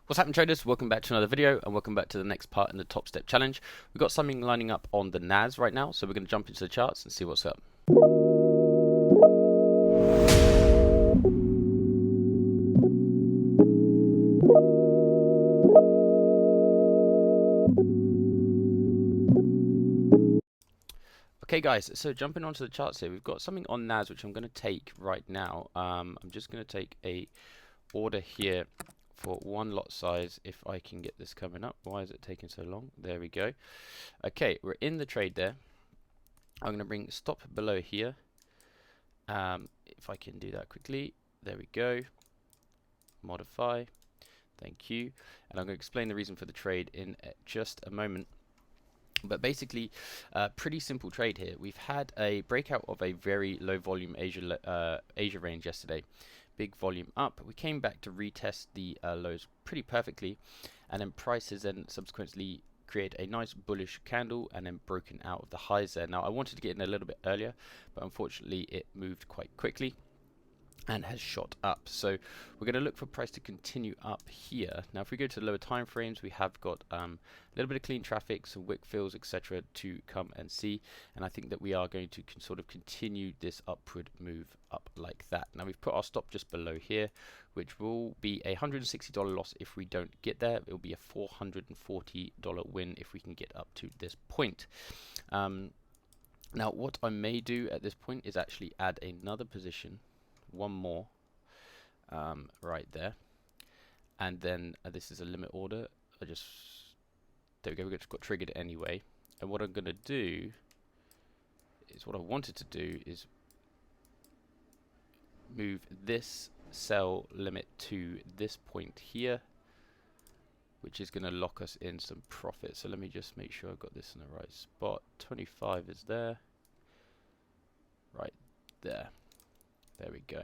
What's happening, traders? Welcome back to another video and welcome back to the next part in the top step challenge. We've got something lining up on the NAS right now, so we're going to jump into the charts and see what's up. Okay guys, so jumping onto the charts here, we've got something on NAS which I'm going to take right now. I'm just going to take a order here for one lot size if I can get this coming up. Why is it taking so long? There we go. Okay, we're in the trade there. I'm going to bring stop below here. If I can do that quickly, there we go. Modify, thank you. And I'm going to explain the reason for the trade in just a moment. But basically, pretty simple trade here. We've had a breakout of a very low volume Asia range yesterday. Big volume up. We came back to retest the lows pretty perfectly, and then prices then subsequently create a nice bullish candle and then broken out of the highs there. Now I wanted to get in a little bit earlier, but unfortunately it moved quite quickly and has shot up. So we're going to look for price to continue up here. Now if we go to the lower time frames, we have got a little bit of clean traffic, some wick fills, etc. to come and see, and I think that we are going to sort of continue this upward move up like that. Now we've put our stop just below here, which will be a $160 loss if we don't get there. It will be a $440 win if we can get up to this point. Now what I may do at this point is actually add another position, one more right there, and then this is a limit order. There we go, we just got triggered anyway. And what I'm going to do is, what I wanted to do is move this sell limit to this point here, which is going to lock us in some profit. So let me just make sure I've got this in the right spot. 25 is there, right there. There we go.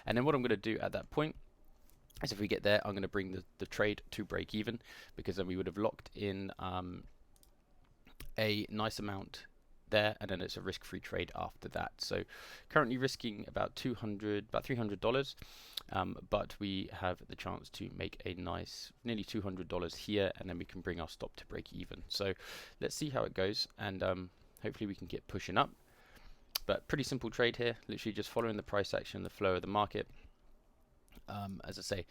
And then what I'm going to do at that point is, if we get there, I'm going to bring the trade to break even, because then we would have locked in a nice amount there, and then it's a risk-free trade after that. So currently risking about $300, but we have the chance to make a nice nearly $200 here, and then we can bring our stop to break even. So let's see how it goes, and hopefully we can get pushing up. But pretty simple trade here, literally just following the price action, the flow of the market. As I say,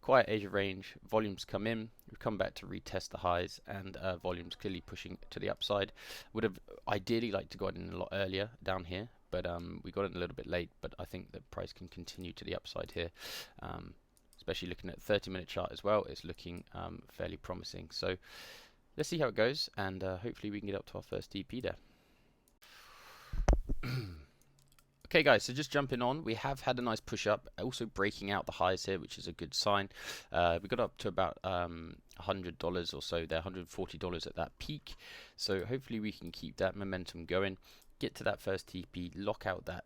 quiet Asia range, volumes come in, we come back to retest the highs, and volumes clearly pushing to the upside. Would have ideally liked to go in a lot earlier down here, but we got in a little bit late. But I think the price can continue to the upside here, especially looking at 30-minute chart as well. It's looking fairly promising. So let's see how it goes, and hopefully we can get up to our first DP there. Okay guys, so just jumping on, we have had a nice push up, also breaking out the highs here, which is a good sign. We got up to about $100 or so there, $140 at that peak. So hopefully we can keep that momentum going, get to that first TP, lock out that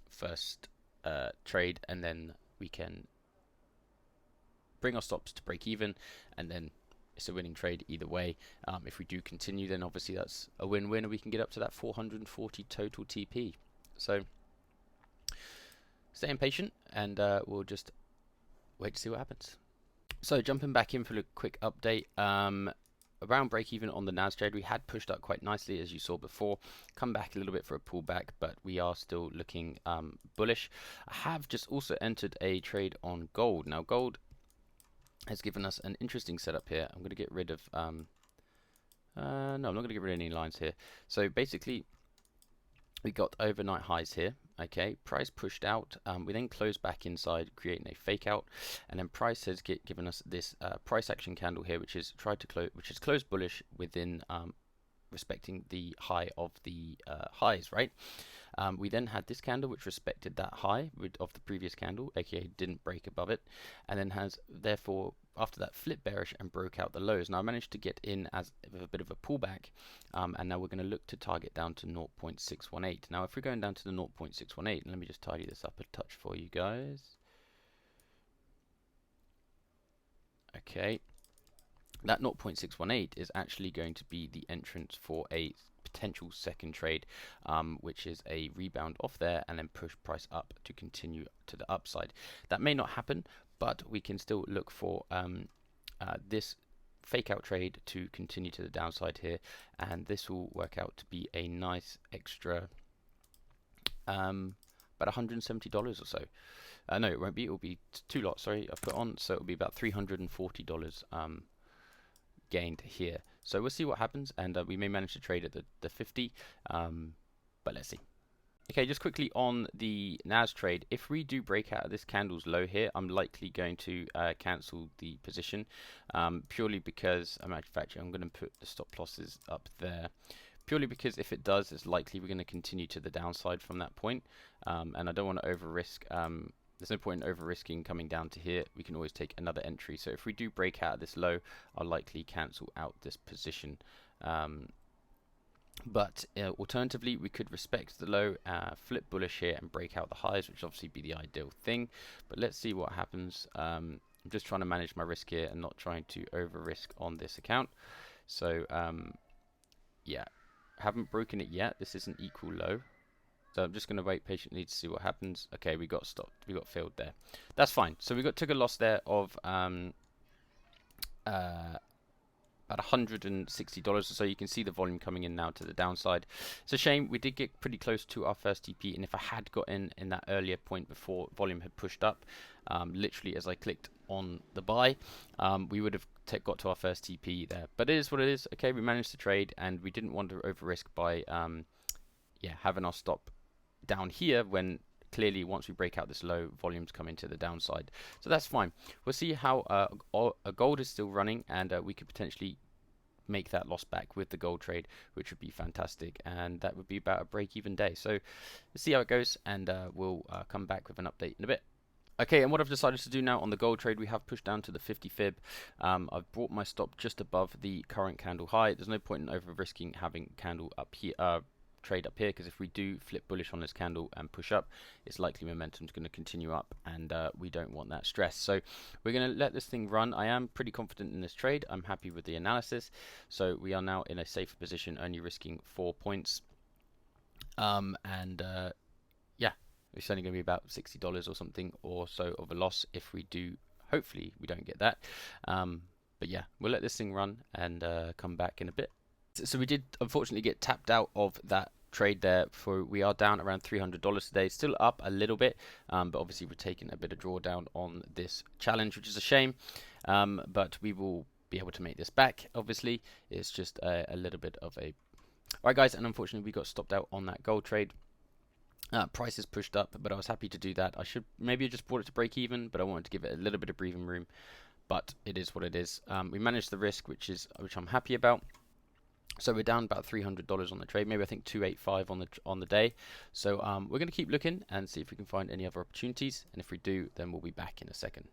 first trade, and then we can bring our stops to break even, and then it's a winning trade either way. If we do continue, then obviously that's a win-win, and we can get up to that 440 total TP. So stay impatient, and we'll just wait to see what happens. So jumping back in for a quick update, around break even on the NAS trade, we had pushed up quite nicely as you saw before, come back a little bit for a pullback, but we are still looking bullish. I have just also entered a trade on gold. Now gold has given us an interesting setup here. I'm going to get rid of no, I'm not going to get rid of any lines here. So basically we got overnight highs here. Okay, price pushed out, we then closed back inside, creating a fake out, and then price has given us this price action candle here, which is closed bullish within respecting the high of the highs, right? We then had this candle which respected that high of the previous candle, aka didn't break above it, and then has therefore after that flipped bearish and broke out the lows. Now I managed to get in as a bit of a pullback, and now we're going to look to target down to 0.618. Now if we're going down to the 0.618, let me just tidy this up a touch for you guys. Okay, that 0.618 is actually going to be the entrance for a potential second trade, which is a rebound off there and then push price up to continue to the upside. That may not happen, but we can still look for this fake out trade to continue to the downside here, and this will work out to be a nice extra about $170 or so. No, it won't be. It will be 2 lots. Sorry, I've put on, so it will be about $340 gained here. So we'll see what happens, and we may manage to trade at the 50, but let's see. Okay, just quickly on the NAS trade, if we do break out of this candle's low here, I'm likely going to cancel the position, purely because, in fact, I'm going to put the stop losses up there, purely because if it does, it's likely we're going to continue to the downside from that point, and I don't want to over risk. There's no point in over risking coming down to here. We can always take another entry. So if we do break out of this low, I'll likely cancel out this position. But alternatively, we could respect the low, flip bullish here and break out the highs, which obviously be the ideal thing. But let's see what happens. I'm just trying to manage my risk here and not trying to over risk on this account. So yeah, haven't broken it yet. This is an equal low. So I'm just going to wait patiently to see what happens. Okay, we got stopped. We got filled there. That's fine. So we took a loss there of about $160 or so. You can see the volume coming in now to the downside. It's a shame. We did get pretty close to our first TP, and if I had got in that earlier point before volume had pushed up, literally as I clicked on the buy, we would have got to our first TP there. But it is what it is. Okay, we managed to trade, and we didn't want to over risk by having our stop down here when clearly once we break out this low, volumes come into the downside. So that's fine. We'll see how gold is still running, and we could potentially make that loss back with the gold trade, which would be fantastic, and that would be about a break-even day. So let's see how it goes, and we'll come back with an update in a bit. Okay, and what I've decided to do now on the gold trade, we have pushed down to the 50 fib. I've brought my stop just above the current candle high. There's no point in over risking having candle up here, trade up here, because if we do flip bullish on this candle and push up, it's likely momentum is going to continue up, and we don't want that stress. So we're going to let this thing run. I am pretty confident in this trade. I'm happy with the analysis. So we are now in a safer position, only risking 4 points. Yeah, it's only going to be about $60 or something or so of a loss if we do. Hopefully we don't get that. But yeah, we'll let this thing run and come back in a bit. So we did unfortunately get tapped out of that trade there. We are down around $300 today, still up a little bit, but obviously we're taking a bit of drawdown on this challenge, which is a shame, but we will be able to make this back. Obviously it's just a little bit of a alright guys, and unfortunately we got stopped out on that gold trade. Prices pushed up, but I was happy to do that. I should maybe have just brought it to break even, but I wanted to give it a little bit of breathing room, but it is what it is. We managed the risk, which I'm happy about. So we're down about $300 on the trade, maybe I think $285 on the day. So we're going to keep looking and see if we can find any other opportunities, and if we do, then we'll be back in a second.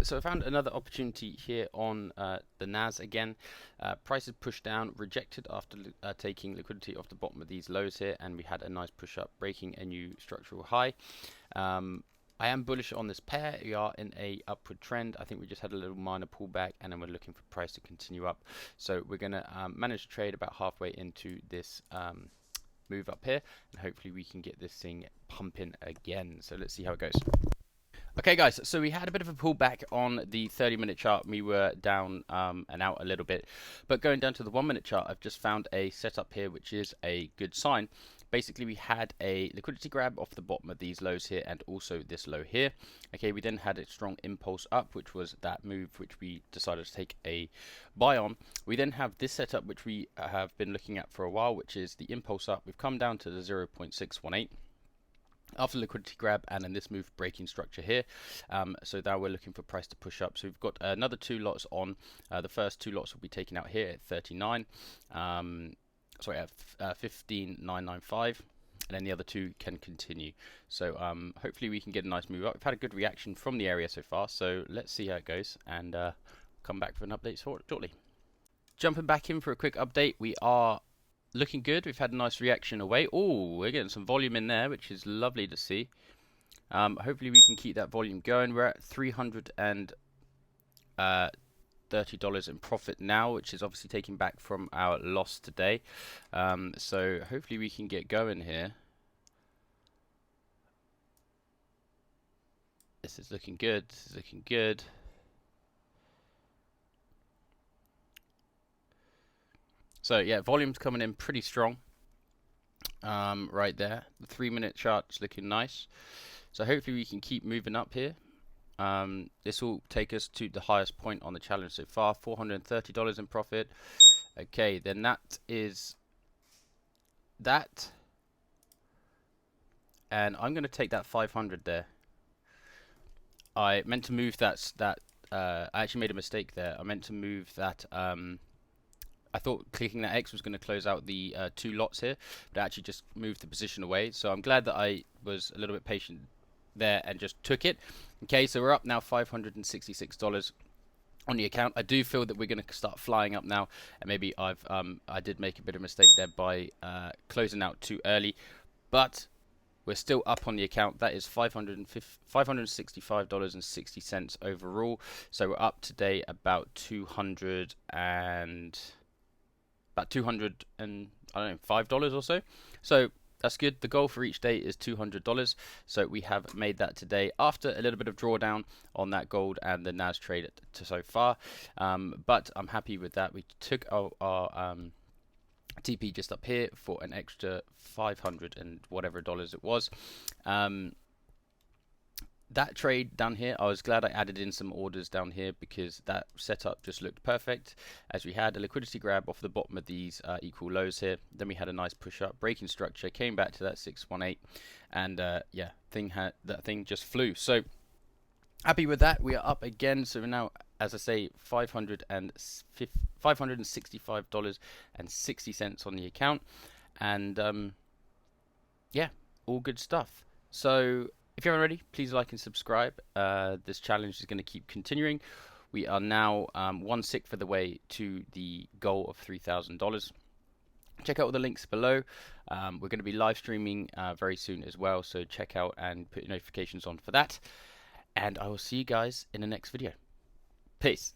So I found another opportunity here on the NAS again. Prices pushed down, rejected after taking liquidity off the bottom of these lows here, and we had a nice push up, breaking a new structural high. I am bullish on this pair. We are in a upward trend. I think we just had a little minor pullback, and then we're looking for price to continue up. So we're going to manage to trade about halfway into this move up here, and hopefully we can get this thing pumping again. So let's see how it goes. Okay guys, so we had a bit of a pullback on the 30-minute chart. We were down and out a little bit, but going down to the 1-minute chart, I've just found a setup here which is a good sign. Basically we had a liquidity grab off the bottom of these lows here, and also this low here. Okay, we then had a strong impulse up, which was that move which we decided to take a buy on. We then have this setup which we have been looking at for a while, which is the impulse up. We've come down to the 0.618 after liquidity grab, and in this move breaking structure here. So now we're looking for price to push up. So we've got another 2 lots on. The first 2 lots will be taken out here at 39. Sorry, at 15,995, and then the other 2 can continue. So hopefully we can get a nice move up. We've had a good reaction from the area so far, so let's see how it goes, and come back for an update shortly. Jumping back in for a quick update, we are looking good. We've had a nice reaction away. Oh, we're getting some volume in there, which is lovely to see. Hopefully we can keep that volume going. We're at $330 in profit now, which is obviously taking back from our loss today. So hopefully we can get going here. This is looking good. This is looking good. So yeah, volume's coming in pretty strong. Right there, the 3-minute chart's looking nice. So hopefully we can keep moving up here. This will take us to the highest point on the challenge so far, $430 in profit. Okay, then that is that, and I'm going to take that 500 there. I meant to move I actually made a mistake there. I meant to move that. I thought clicking that X was going to close out the 2 lots here, but I actually just moved the position away. So I'm glad that I was a little bit patient there and just took it. Okay, so we're up now $566 on the account. I do feel that we're going to start flying up now, and maybe I did make a bit of a mistake there by closing out too early, but we're still up on the account. That is $565.60 overall. So we're up today about $205 or so. So that's good. The goal for each day is $200. So we have made that today after a little bit of drawdown on that gold and the NAS trade so far. But I'm happy with that. We took our TP just up here for an extra 500 and whatever dollars it was. That trade down here, I was glad I added in some orders down here because that setup just looked perfect, as we had a liquidity grab off the bottom of these equal lows here. Then we had a nice push up, breaking structure, came back to that 618, and yeah, that thing just flew. So happy with that. We are up again. So now, as I say, $565.60 on the account, and yeah, all good stuff. So if you're ready, please like and subscribe. This challenge is going to keep continuing. We are now 1/6 of the way to the goal of $3,000. Check out all the links below. We're going to be live streaming very soon as well, so check out and put your notifications on for that. And I will see you guys in the next video. Peace.